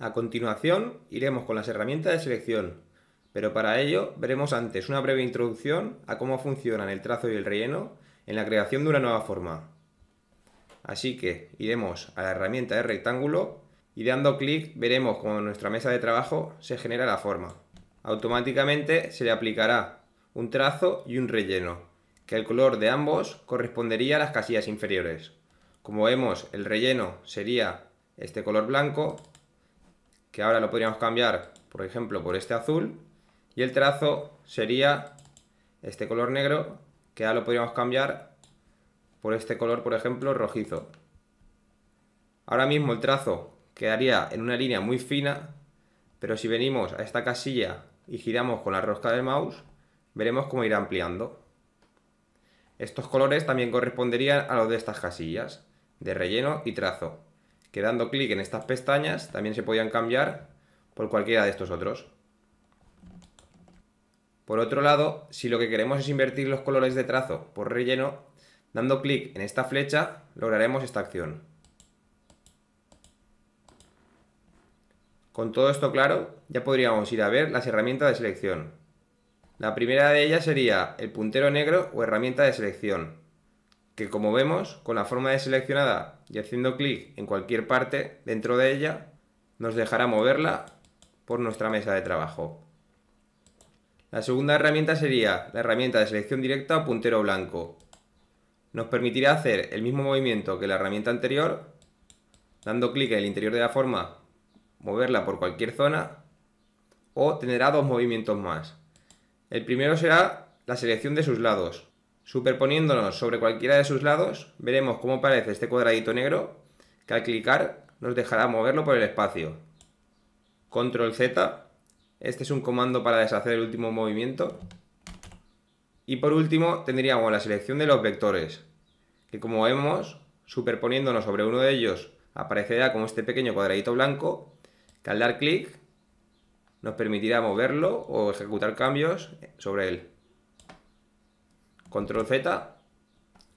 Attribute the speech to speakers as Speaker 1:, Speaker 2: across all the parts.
Speaker 1: A continuación, iremos con las herramientas de selección, pero para ello veremos antes una breve introducción a cómo funcionan el trazo y el relleno en la creación de una nueva forma. Así que iremos a la herramienta de rectángulo y dando clic veremos cómo en nuestra mesa de trabajo se genera la forma. Automáticamente se le aplicará un trazo y un relleno, que el color de ambos correspondería a las casillas inferiores. Como vemos, el relleno sería este color blanco, que ahora lo podríamos cambiar, por ejemplo, por este azul, y el trazo sería este color negro, que ahora lo podríamos cambiar por este color, por ejemplo, rojizo. Ahora mismo el trazo quedaría en una línea muy fina, pero si venimos a esta casilla y giramos con la rosca del mouse, veremos cómo irá ampliando. Estos colores también corresponderían a los de estas casillas, de relleno y trazo, que dando clic en estas pestañas también se podían cambiar por cualquiera de estos otros. Por otro lado, si lo que queremos es invertir los colores de trazo por relleno, dando clic en esta flecha lograremos esta acción. Con todo esto claro, ya podríamos ir a ver las herramientas de selección. La primera de ellas sería el puntero negro o herramienta de selección, que como vemos, con la forma deseleccionada y haciendo clic en cualquier parte dentro de ella, nos dejará moverla por nuestra mesa de trabajo. La segunda herramienta sería la herramienta de selección directa o puntero blanco. Nos permitirá hacer el mismo movimiento que la herramienta anterior, dando clic en el interior de la forma, moverla por cualquier zona, o tendrá dos movimientos más. El primero será la selección de sus lados. Superponiéndonos sobre cualquiera de sus lados, veremos cómo aparece este cuadradito negro, que al clicar nos dejará moverlo por el espacio. Control Z, este es un comando para deshacer el último movimiento. Y por último tendríamos la selección de los vectores, que como vemos, superponiéndonos sobre uno de ellos, aparecerá como este pequeño cuadradito blanco, que al dar clic nos permitirá moverlo o ejecutar cambios sobre él. Control Z.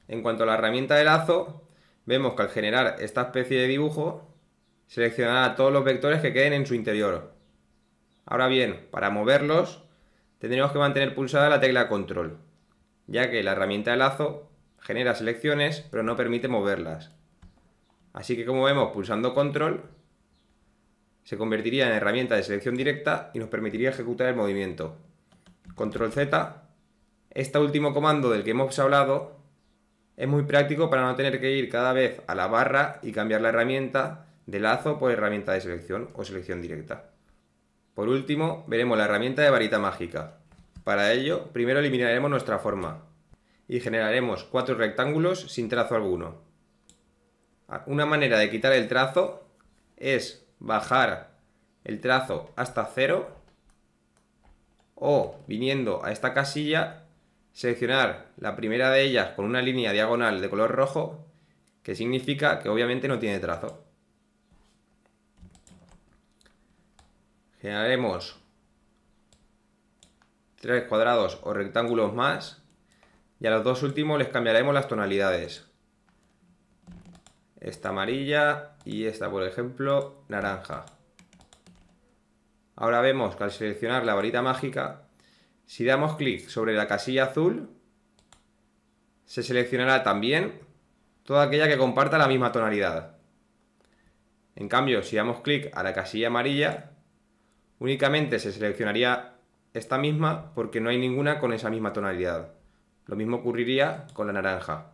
Speaker 1: En cuanto a la herramienta de lazo, vemos que al generar esta especie de dibujo, seleccionará todos los vectores que queden en su interior. Ahora bien, para moverlos, tendremos que mantener pulsada la tecla Control, ya que la herramienta de lazo genera selecciones, pero no permite moverlas. Así que como vemos, pulsando Control, se convertiría en herramienta de selección directa y nos permitiría ejecutar el movimiento. Control Z. Este último comando del que hemos hablado es muy práctico para no tener que ir cada vez a la barra y cambiar la herramienta de lazo por herramienta de selección o selección directa. Por último, veremos la herramienta de varita mágica. Para ello, primero eliminaremos nuestra forma y generaremos 4 rectángulos sin trazo alguno. Una manera de quitar el trazo es bajar el trazo hasta 0 o, viniendo a esta casilla, seleccionar la primera de ellas con una línea diagonal de color rojo, que significa que obviamente no tiene trazo. Generaremos 3 cuadrados o rectángulos más y a los dos últimos les cambiaremos las tonalidades. Esta amarilla y esta, por ejemplo, naranja. Ahora vemos que al seleccionar la varita mágica, si damos clic sobre la casilla azul, se seleccionará también toda aquella que comparta la misma tonalidad. En cambio, si damos clic a la casilla amarilla, únicamente se seleccionaría esta misma porque no hay ninguna con esa misma tonalidad. Lo mismo ocurriría con la naranja.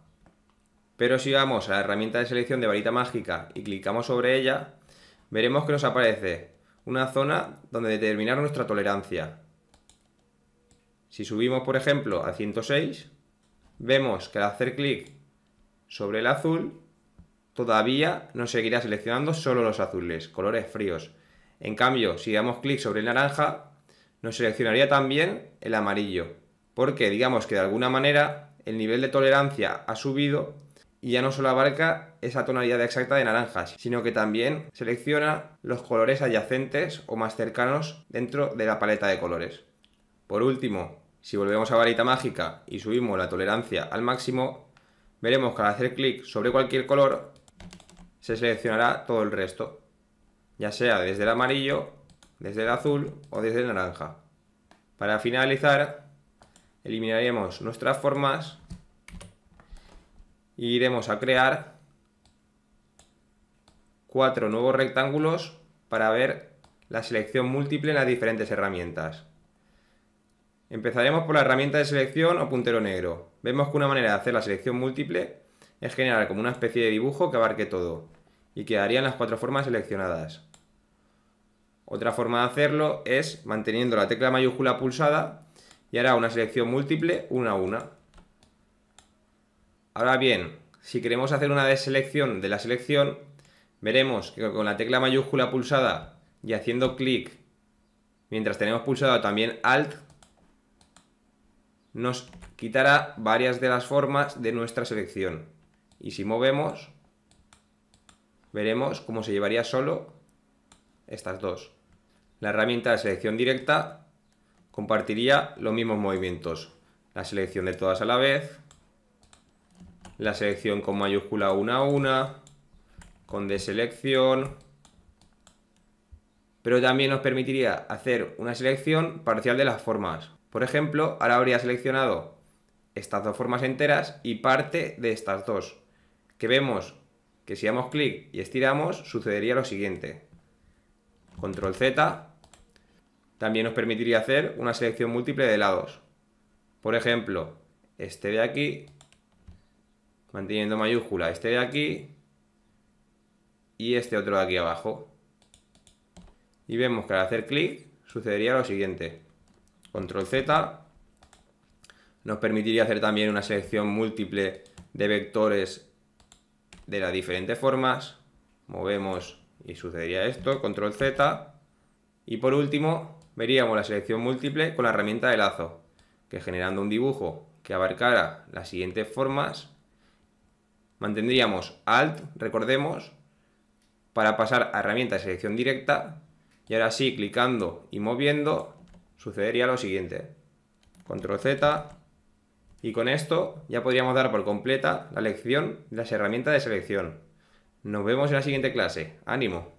Speaker 1: Pero si vamos a la herramienta de selección de varita mágica y clicamos sobre ella, veremos que nos aparece una zona donde determinar nuestra tolerancia. Si subimos, por ejemplo, a 106, vemos que al hacer clic sobre el azul, todavía nos seguirá seleccionando solo los azules, colores fríos. En cambio, si damos clic sobre el naranja, nos seleccionaría también el amarillo, porque digamos que de alguna manera el nivel de tolerancia ha subido y ya no solo abarca esa tonalidad exacta de naranjas, sino que también selecciona los colores adyacentes o más cercanos dentro de la paleta de colores. Por último, si volvemos a varita mágica y subimos la tolerancia al máximo, veremos que al hacer clic sobre cualquier color se seleccionará todo el resto. ya sea desde el amarillo, desde el azul o desde el naranja. Para finalizar, eliminaremos nuestras formas e iremos a crear 4 nuevos rectángulos para ver la selección múltiple en las diferentes herramientas. Empezaremos por la herramienta de selección o puntero negro. Vemos que una manera de hacer la selección múltiple es generar como una especie de dibujo que abarque todo y quedarían las 4 formas seleccionadas. Otra forma de hacerlo es manteniendo la tecla mayúscula pulsada y hará una selección múltiple una a una. Ahora bien, si queremos hacer una deselección de la selección, veremos que con la tecla mayúscula pulsada y haciendo clic, mientras tenemos pulsado también Alt, nos quitará varias de las formas de nuestra selección. Y si movemos, veremos cómo se llevaría solo estas dos. La herramienta de selección directa compartiría los mismos movimientos. La selección de todas a la vez, la selección con mayúscula una a una, con deselección, pero también nos permitiría hacer una selección parcial de las formas. Por ejemplo, ahora habría seleccionado estas dos formas enteras y parte de estas dos, que vemos que si damos clic y estiramos sucedería lo siguiente. Control Z también nos permitiría hacer una selección múltiple de lados. Por ejemplo, este de aquí, manteniendo mayúscula, este de aquí y este otro de aquí abajo. Y vemos que al hacer clic sucedería lo siguiente. Control Z nos permitiría hacer también una selección múltiple de vectores de las diferentes formas. Movemos y sucedería esto. Control Z. Y por último veríamos la selección múltiple con la herramienta de lazo, que generando un dibujo que abarcara las siguientes formas, mantendríamos Alt, recordemos, para pasar a herramienta de selección directa, y ahora sí, clicando y moviendo, sucedería lo siguiente. Control Z, y con esto ya podríamos dar por completa la lección de las herramientas de selección. Nos vemos en la siguiente clase. ¡Ánimo!